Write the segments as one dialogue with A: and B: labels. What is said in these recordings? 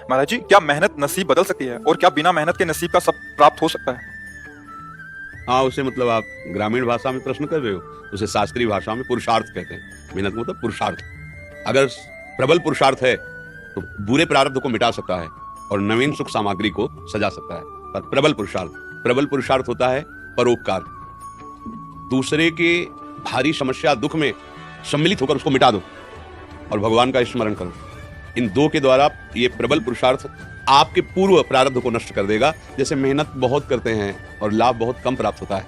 A: महाराज जी, क्या मेहनत नसीब बदल सकती है और क्या बिना मेहनत के नसीब का सब प्राप्त हो सकता है?
B: हाँ, उसे मतलब आप ग्रामीण भाषा में प्रश्न कर रहे हो, उसे शास्त्रीय भाषा में पुरुषार्थ कहते हैं। मेहनत का मतलब पुरुषार्थ। अगर प्रबल पुरुषार्थ है तो बुरे प्रारब्ध को मिटा सकता है और नवीन सुख सामग्री को सजा सकता है। पर प्रबल पुरुषार्थ होता है परोपकार। दूसरे के भारी समस्या दुख में सम्मिलित होकर उसको मिटा दो और भगवान का स्मरण करो। इन दो के द्वारा ये प्रबल पुरुषार्थ आपके पूर्व प्रारब्ध को नष्ट कर देगा। जैसे मेहनत बहुत करते हैं और लाभ बहुत कम प्राप्त होता है,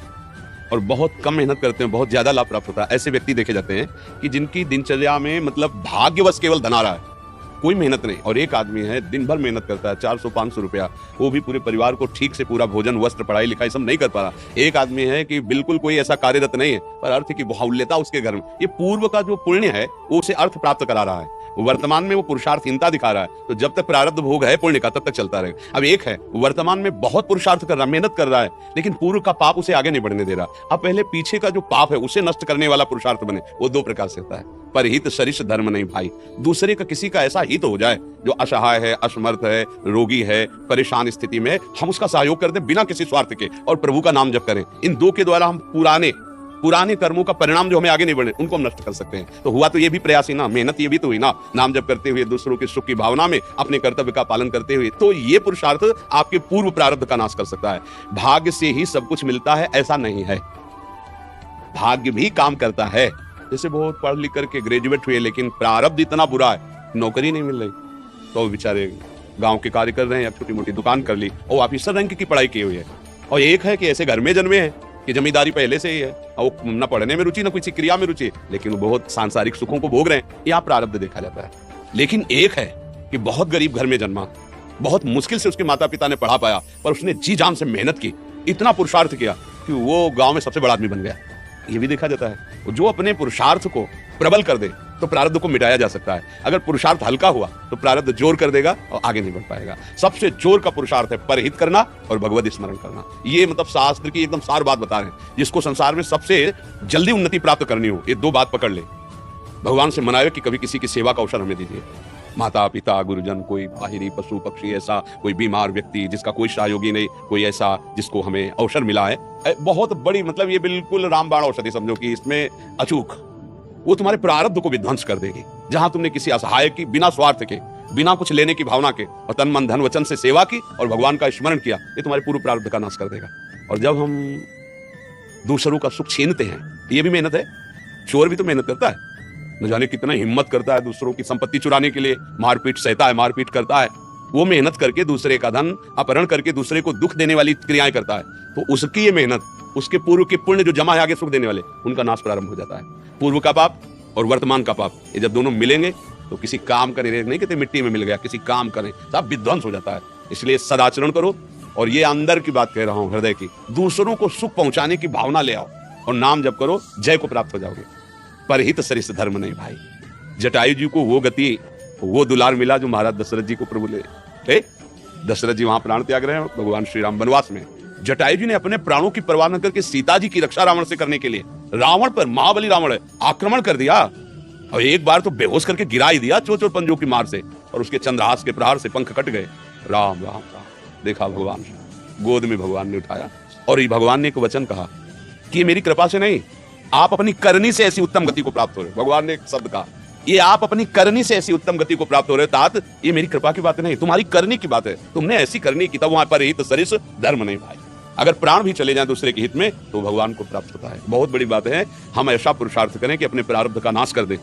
B: और बहुत कम मेहनत करते हैं बहुत ज्यादा लाभ प्राप्त होता है। ऐसे व्यक्ति देखे जाते हैं कि जिनकी दिनचर्या में मतलब भाग्यवश केवल धन आ रहा है, कोई मेहनत नहीं। और एक आदमी है दिन भर मेहनत करता है, 400-500 रुपया, वो भी पूरे परिवार को ठीक से पूरा भोजन वस्त्र पढ़ाई लिखाई सब नहीं कर पा रहा। एक आदमी है कि बिल्कुल कोई ऐसा कार्यरत नहीं है पर अर्थ की बाहुल्यता उसके घर में। ये पूर्व का जो पुण्य है वो उसे अर्थ प्राप्त करा रहा है। वर्तमान में वो पुरुषार्थहीनता दिखा रहा है, तो जब तक प्रारब्ध भोग है पुण्य का तब तक चलता रहेगा। अब एक है वर्तमान में बहुत पुरुषार्थ कर रहा है, मेहनत कर रहा है, लेकिन पूर्व का पाप उसे आगे नहीं बढ़ने दे रहा। अब पहले पीछे का जो पाप है उसे नष्ट करने वाला पुरुषार्थ बने। वो दो प्रकार से होता है, परहित सरिष धर्म नहीं भाई। दूसरे का किसी का ऐसा हित हो जाए जो असहाय है, असमर्थ है, रोगी है, परेशान स्थिति में, हम उसका सहयोग कर दें बिना किसी स्वार्थ के और प्रभु का नाम जप करें। इन दो के द्वारा हम पुराने कर्मों का परिणाम जो हमें आगे नहीं बढ़े उनको हम नष्ट कर सकते हैं। तो हुआ तो ये भी प्रयास ही ना, मेहनत ये भी तो हुई ना, नाम जप करते हुए दूसरों के सुख की भावना में अपने कर्तव्य का पालन करते हुए। तो ये पुरुषार्थ आपके पूर्व प्रारब्ध का नाश कर सकता है। भाग्य से ही सब कुछ मिलता है ऐसा नहीं है, भाग्य भी काम करता है। जैसे बहुत पढ़ लिख करके ग्रेजुएट हुए लेकिन प्रारब्ध इतना बुरा है, नौकरी नहीं मिल रही, तो बेचारे गांव के कार्य कर रहे हैं या छोटी मोटी दुकान कर ली और ऑफिसर रैंक की पढ़ाई की हुई है। और एक है कि ऐसे घर में जन्मे हैं कि जमींदारी पहले से ही है और वो न पढ़ने में रुचि न किसी क्रिया में रुचि, लेकिन वो बहुत सांसारिक सुखों को भोग रहे हैं। यहाँ प्रारब्ध देखा जाता है। लेकिन एक है कि बहुत गरीब घर में जन्मा, बहुत मुश्किल से उसके माता पिता ने पढ़ा पाया, पर उसने जी जान से मेहनत की, इतना पुरुषार्थ किया कि वो गांव में सबसे बड़ा आदमी बन गया। ये भी देखा जाता है। जो अपने पुरुषार्थ को प्रबल कर दे तो प्रारब्ध को मिटाया जा सकता है। अगर पुरुषार्थ हल्का हुआ तो प्रारब्ध जोर कर देगा और आगे नहीं बढ़ पाएगा। सबसे जोर का पुरुषार्थ है परहित करना और भगवत स्मरण करना। ये मतलब शास्त्र की एकदम सार बात बता रहे हैं। जिसको संसार में सबसे जल्दी उन्नति प्राप्त करनी हो, ये दो बात पकड़ ले। भगवान से मनावे कि कभी किसी की सेवा का अवसर हमें दीजिए। माता पिता गुरुजन, कोई बाहरी पशु पक्षी, ऐसा कोई बीमार व्यक्ति जिसका कोई सहयोगी नहीं, कोई ऐसा जिसको हमें अवसर मिला है, बहुत बड़ी मतलब ये बिल्कुल रामबाण औषधि समझो कि इसमें अचूक वो तुम्हारे प्रारब्ध को विध्वंस कर देगी। जहां तुमने किसी असहाय की बिना स्वार्थ के, बिना कुछ लेने की भावना के और तन मन धन वचन से सेवा की और भगवान का स्मरण किया, ये तुम्हारे पूर्व प्रारब्ध का नाश कर देगा। और जब हम दूसरों का सुख छीनते हैं, ये भी मेहनत है। चोर भी तो मेहनत करता है, न जाने कितना हिम्मत करता है दूसरों की संपत्ति चुराने के लिए, मारपीट सहता है, मारपीट करता है। वो मेहनत करके दूसरे का धन अपहरण करके दूसरे को दुख देने वाली क्रियाएं करता है। तो उसकी ये मेहनत, उसके पूर्व के पुण्य जो जमा है आगे सुख देने वाले, उनका नाश प्रारंभ हो जाता है। पूर्व का पाप और वर्तमान का पाप, ये जब दोनों मिलेंगे तो किसी काम का नहीं कहते मिट्टी में मिल गया, किसी काम का नहीं, सब विध्वंस हो जाता है। इसलिए सदाचरण करो। और ये अंदर की बात कह रहा हूं, हृदय की, दूसरों को सुख पहुंचाने की भावना ले आओ और नाम जप करो, जय को प्राप्त हो जाओगे। परहित सरिष धर्म नहीं भाई। जटायु जी को वो गति, वो दुलार मिला जो महाराज दशरथ जी को प्रभु ले। दशरथ जी वहां प्राण त्याग रहे हैं, भगवान श्री राम वनवास में। जटायु जी ने अपने प्राणों की परवाह न करके सीता जी की रक्षा रावण से करने के लिए रावण पर, महाबली रावण है, आक्रमण कर दिया और एक बार तो बेहोश करके गिरा ही दिया चोर पंजों की मार से, और उसके चंद्रहास के प्रहार से पंख कट गए। राम राम राम। देखा भगवान, गोद में भगवान ने उठाया और भगवान ने एक वचन कहा कि मेरी कृपा से नहीं, आप अपनी करनी से ऐसी उत्तम गति को प्राप्त हो रहे। भगवान ने एक शब्द कहा, ये आप अपनी करनी से ऐसी उत्तम गति को प्राप्त हो रहे, तात ये मेरी कृपा की बात नहीं, तुम्हारी करनी की बात है। तुमने ऐसी करनी की, तब वहां पर हित सरिष धर्म नहीं भाई। अगर प्राण भी चले जाएं दूसरे के हित में तो भगवान को प्राप्त होता है। बहुत बड़ी बात है। हम ऐसा पुरुषार्थ करें कि अपने प्रारब्ध का नाश कर दें।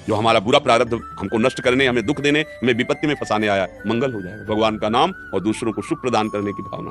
B: जो हमारा बुरा प्रारब्ध हमको नष्ट करने, हमें दुख देने, हमें विपत्ति में फंसाने आया, मंगल हो जाएगा। भगवान का नाम और दूसरों को सुख प्रदान करने की भावना।